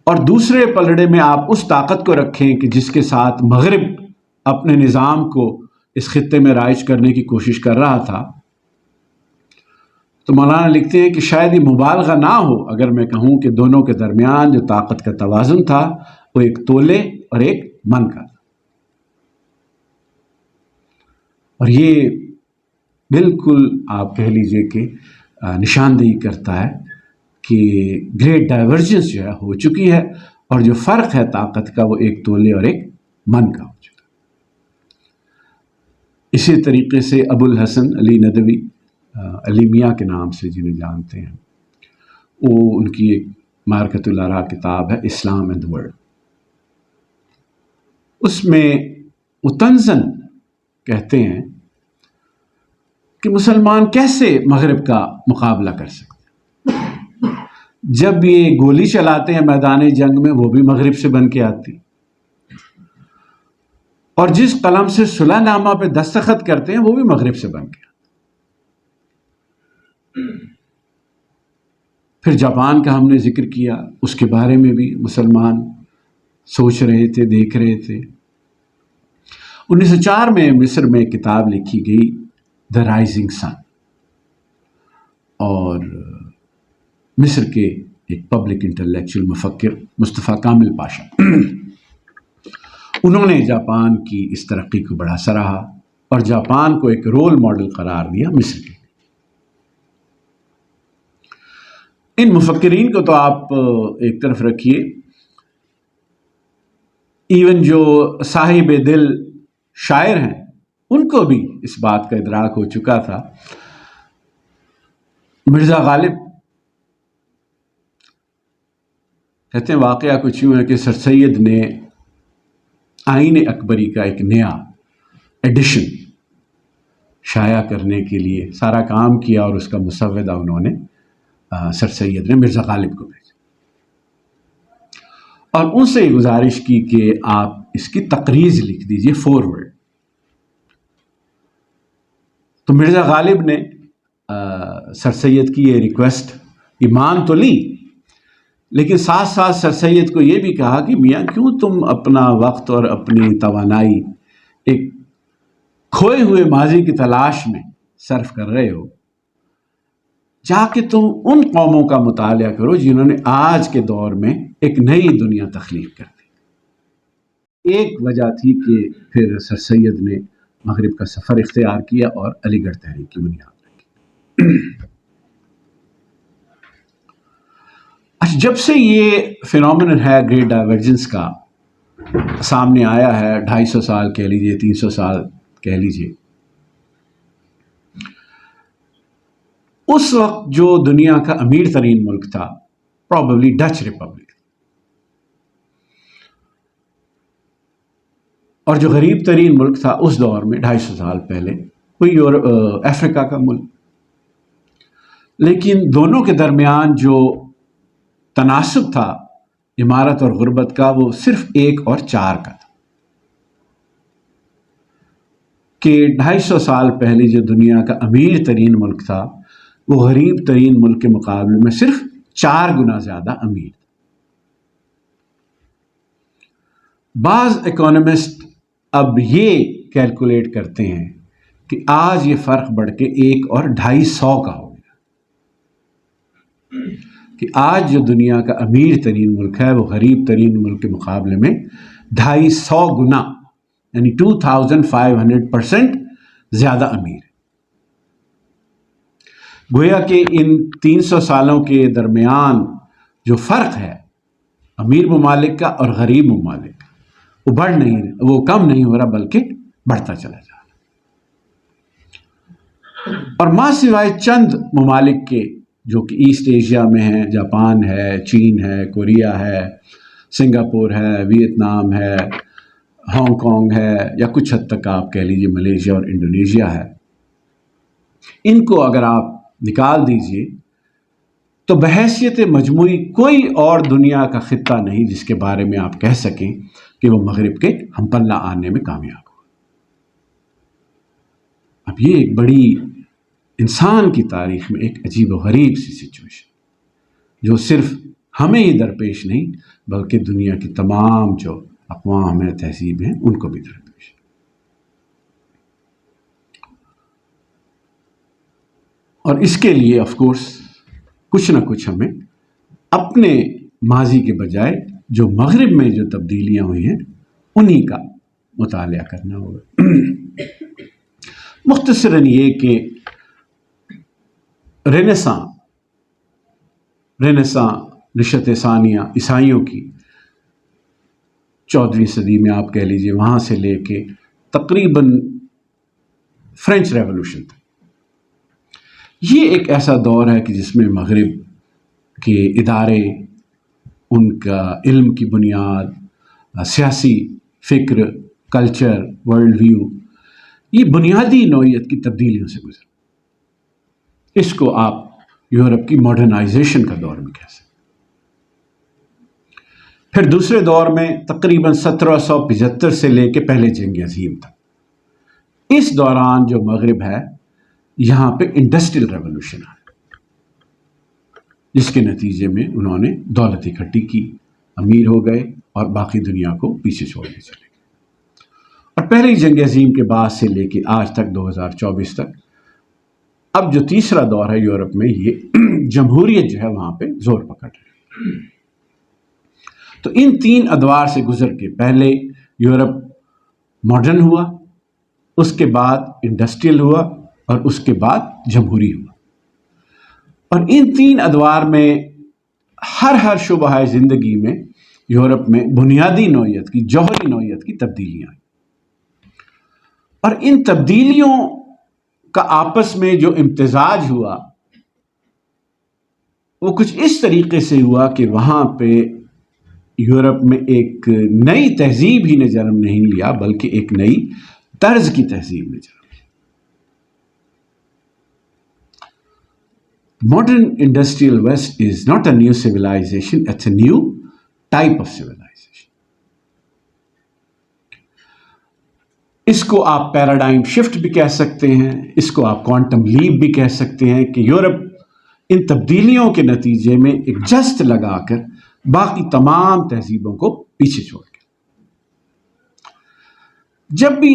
اور دوسرے پلڑے میں آپ اس طاقت کو رکھیں کہ جس کے ساتھ مغرب اپنے نظام کو اس خطے میں رائج کرنے کی کوشش کر رہا تھا، تو مولانا لکھتے ہیں کہ شاید یہ مبالغہ نہ ہو اگر میں کہوں کہ دونوں کے درمیان جو طاقت کا توازن تھا وہ ایک تولے اور ایک من کا تھا۔ اور یہ بالکل آپ کہہ لیجئے کہ نشاندہی کرتا ہے کہ گریٹ ڈائیورجنس جو ہے ہو چکی ہے، اور جو فرق ہے طاقت کا وہ ایک تولے اور ایک من کا ہو چکا ہے۔ اسی طریقے سے ابو الحسن علی ندوی، علی میاں کے نام سے جنہیں جانتے ہیں، وہ ان کی ایک معرکۃ الاراء کتاب ہے، اسلام اینڈ ورلڈ، اس میں وہ طنزاً کہتے ہیں کہ مسلمان کیسے مغرب کا مقابلہ کر سکتے ہیں؟ جب یہ گولی چلاتے ہیں میدان جنگ میں وہ بھی مغرب سے بن کے آتی، اور جس قلم سے صلح نامہ پہ دستخط کرتے ہیں وہ بھی مغرب سے بن کے آتی۔ پھر جاپان کا ہم نے ذکر کیا، اس کے بارے میں بھی مسلمان سوچ رہے تھے، دیکھ رہے تھے۔ 1904 میں مصر میں کتاب لکھی گئی دا رائزنگ سن، اور مصر کے ایک پبلک انٹلیکچوئل مفکر مصطفیٰ کامل پاشا انہوں نے جاپان کی اس ترقی کو بڑا سراہا اور جاپان کو ایک رول ماڈل قرار دیا مصر کے۔ ان مفکرین کو تو آپ ایک طرف رکھیے، ایون جو صاحب دل شاعر ہیں ان کو بھی اس بات کا ادراک ہو چکا تھا۔ مرزا غالب کہتے ہیں واقعہ کچھ یوں ہے کہ سر سید نے آئین اکبری کا ایک نیا ایڈیشن شائع کرنے کے لیے سارا کام کیا، اور اس کا مسودہ انہوں نے سر سید نے مرزا غالب کو بھیجا اور ان سے گزارش کی کہ آپ اس کی تقریض لکھ دیجئے فورورڈ۔ تو مرزا غالب نے سر سید کی یہ ریکویسٹ ایمان تو لی، لیکن ساتھ ساتھ سر سید کو یہ بھی کہا کہ میاں کیوں تم اپنا وقت اور اپنی توانائی ایک کھوئے ہوئے ماضی کی تلاش میں صرف کر رہے ہو؟ جا کے تم ان قوموں کا مطالعہ کرو جنہوں نے آج کے دور میں ایک نئی دنیا تخلیق کر دی۔ ایک وجہ تھی کہ پھر سر سید نے مغرب کا سفر اختیار کیا اور علی گڑھ تحریک کی بنیاد رکھی۔ اچھا، جب سے یہ فینومینن ہے گریٹ ڈائیورجنس کا سامنے آیا ہے، 250 سال کہہ لیجیے، 300 سال کہہ لیجیے، اس وقت جو دنیا کا امیر ترین ملک تھا پرابیبلی ڈچ ریپبلک، اور جو غریب ترین ملک تھا اس دور میں 250 سال پہلے کوئی افریقہ کا ملک۔ لیکن دونوں کے درمیان جو تناسب تھا عمارت اور غربت کا، وہ صرف 1 اور 4 کا تھا، کہ 250 سال پہلے جو دنیا کا امیر ترین ملک تھا وہ غریب ترین ملک کے مقابلے میں صرف 4 گنا زیادہ امیر تھا۔ بعض اکانومسٹ اب یہ کیلکولیٹ کرتے ہیں کہ آج یہ فرق بڑھ کے 1 اور 250 کا ہو گیا، کہ آج جو دنیا کا امیر ترین ملک ہے وہ غریب ترین ملک کے مقابلے میں 250 گنا، یعنی 2500% زیادہ امیر ہے۔ گویا کہ ان 300 سالوں کے درمیان جو فرق ہے امیر ممالک کا اور غریب ممالک کا، وہ کم نہیں ہو رہا بلکہ بڑھتا چلا جا رہا۔ اور ماں سوائے چند ممالک کے جو کہ ایسٹ ایشیا میں ہیں، جاپان ہے، چین ہے، کوریا ہے، سنگاپور ہے، ویتنام ہے، ہانگ کانگ ہے، یا کچھ حد تک آپ کہہ لیجیے ملیشیا اور انڈونیشیا ہے، ان کو اگر آپ نکال دیجئے تو بحیثیت مجموعی کوئی اور دنیا کا خطہ نہیں جس کے بارے میں آپ کہہ سکیں کہ وہ مغرب کے ہم پلہ آنے میں کامیاب ہو۔ اب یہ ایک بڑی انسان کی تاریخ میں ایک عجیب و غریب سی سچویشن جو صرف ہمیں ہی درپیش نہیں بلکہ دنیا کی تمام جو اقوام ہیں، تہذیب ہیں، ان کو بھی درپیش ہے۔ اور اس کے لیے آف کورس کچھ نہ کچھ ہمیں اپنے ماضی کے بجائے جو مغرب میں جو تبدیلیاں ہوئی ہیں انہی کا مطالعہ کرنا ہوگا۔ مختصراً یہ کہ رینیساں نشأت ثانیہ عیسائیوں کی 14ویں صدی میں آپ کہہ لیجیے، وہاں سے لے کے تقریباً فرینچ ریولوشن تک، یہ ایک ایسا دور ہے کہ جس میں مغرب کے ادارے، ان کا علم کی بنیاد، سیاسی فکر، کلچر، ورلڈ ویو، یہ بنیادی نوعیت کی تبدیلیوں سے گزرا۔ اس کو آپ یورپ کی ماڈرنائزیشن کا دور بھی کہہ سکتے۔ پھر دوسرے دور میں تقریباً 1775 سے لے کے پہلے جنگ عظیم تک، اس دوران جو مغرب ہے یہاں پہ انڈسٹریل ریولوشن آئی، جس کے نتیجے میں انہوں نے دولت اکٹھی کی، امیر ہو گئے اور باقی دنیا کو پیچھے چھوڑنے چلے گئے۔ اور پہلی جنگ عظیم کے بعد سے لے کے آج تک 2024 تک اب جو تیسرا دور ہے یورپ میں، یہ جمہوریت جو ہے وہاں پہ زور پکڑ رہی ہے۔ تو ان 3 ادوار سے گزر کے پہلے یورپ ماڈرن ہوا، اس کے بعد انڈسٹریل ہوا، اور اس کے بعد جمہوری ہوا۔ اور ان 3 ادوار میں ہر شعبہ زندگی میں یورپ میں بنیادی نوعیت کی، جوہری نوعیت کی تبدیلیاں آئیں۔ اور ان تبدیلیوں کا آپس میں جو امتزاج ہوا وہ کچھ اس طریقے سے ہوا کہ وہاں پہ یورپ میں ایک نئی تہذیب ہی نے جنم نہیں لیا بلکہ ایک نئی طرز کی تہذیب نے جنم لیا۔ Modern industrial West is not a new civilization, it's a new type of civilization. اس کو آپ پیراڈائم شفٹ بھی کہہ سکتے ہیں، اس کو آپ کوانٹم لیپ بھی کہہ سکتے ہیں کہ یورپ ان تبدیلیوں کے نتیجے میں ایک جست لگا کر باقی تمام تہذیبوں کو پیچھے چھوڑ گیا۔ جب بھی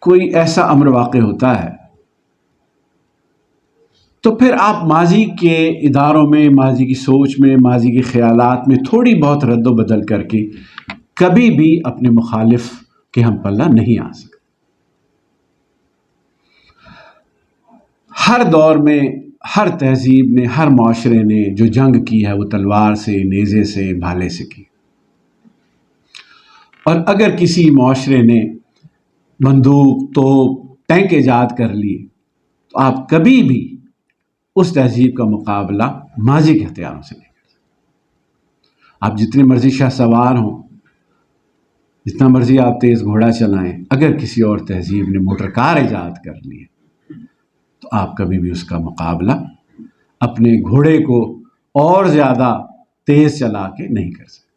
کوئی ایسا امر واقع ہوتا ہے تو پھر آپ ماضی کے اداروں میں، ماضی کی سوچ میں، ماضی کے خیالات میں تھوڑی بہت رد و بدل کر کے کبھی بھی اپنے مخالف کے ہم پلہ نہیں آ سکتے۔ ہر دور میں، ہر تہذیب نے، ہر معاشرے نے جو جنگ کی ہے وہ تلوار سے، نیزے سے، بھالے سے کی، اور اگر کسی معاشرے نے بندوق، توپ، ٹینک ایجاد کر لی تو آپ کبھی بھی اس تہذیب کا مقابلہ ماضی کے ہتھیاروں سے نہیں کر سکتے۔ آپ جتنی مرضی شاہ سوار ہوں، جتنا مرضی آپ تیز گھوڑا چلائیں، اگر کسی اور تہذیب نے موٹر کار ایجاد کر لی تو آپ کبھی بھی اس کا مقابلہ اپنے گھوڑے کو اور زیادہ تیز چلا کے نہیں کر سکتے۔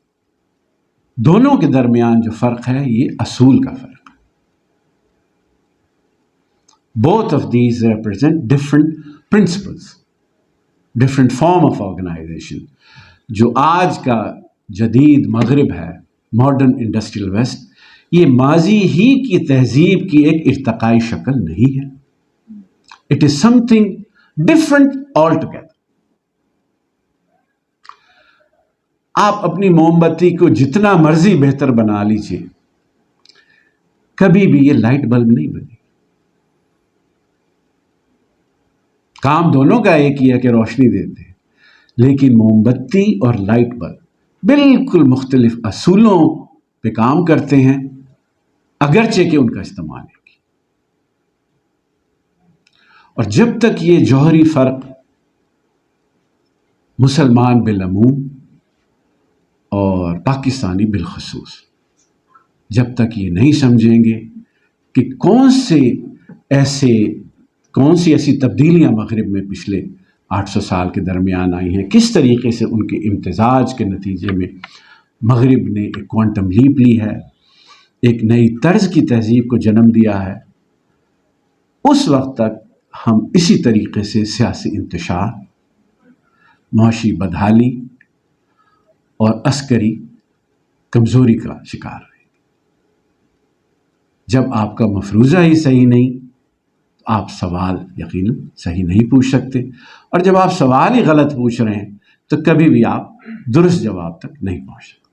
دونوں کے درمیان جو فرق ہے یہ اصول کا فرق ہے۔ Both of these represent different principles, different form of organization۔ جو آج کا جدید مغرب ہے، ماڈرن انڈسٹریل ویسٹ، یہ ماضی ہی کی تہذیب کی ایک ارتقائی شکل نہیں ہے۔ It is something different altogether۔ آپ اپنی موم بتی کو جتنا مرضی بہتر بنا لیجیے، کبھی بھی یہ لائٹ بلب نہیں بنے۔ کام دونوں کا ایک ہی ہے کہ روشنی دیتے ہیں، لیکن موم بتی اور لائٹ بلب بالکل مختلف اصولوں پہ کام کرتے ہیں، اگرچہ کہ ان کا استعمال ہے۔ اور جب تک یہ جوہری فرق مسلمان بالعموم اور پاکستانی بالخصوص جب تک یہ نہیں سمجھیں گے کہ کون سی ایسی تبدیلیاں مغرب میں پچھلے 800 سال کے درمیان آئی ہیں، کس طریقے سے ان کے امتزاج کے نتیجے میں مغرب نے ایک کوانٹم لیپ لی ہے، ایک نئی طرز کی تہذیب کو جنم دیا ہے، اس وقت تک ہم اسی طریقے سے سیاسی انتشار، معاشی بدحالی اور عسکری کمزوری کا شکار رہے۔ جب آپ کا مفروضہ ہی صحیح نہیں تو آپ سوال یقیناً صحیح نہیں پوچھ سکتے، اور جب آپ سوال ہی غلط پوچھ رہے ہیں تو کبھی بھی آپ درست جواب تک نہیں پہنچ سکتے۔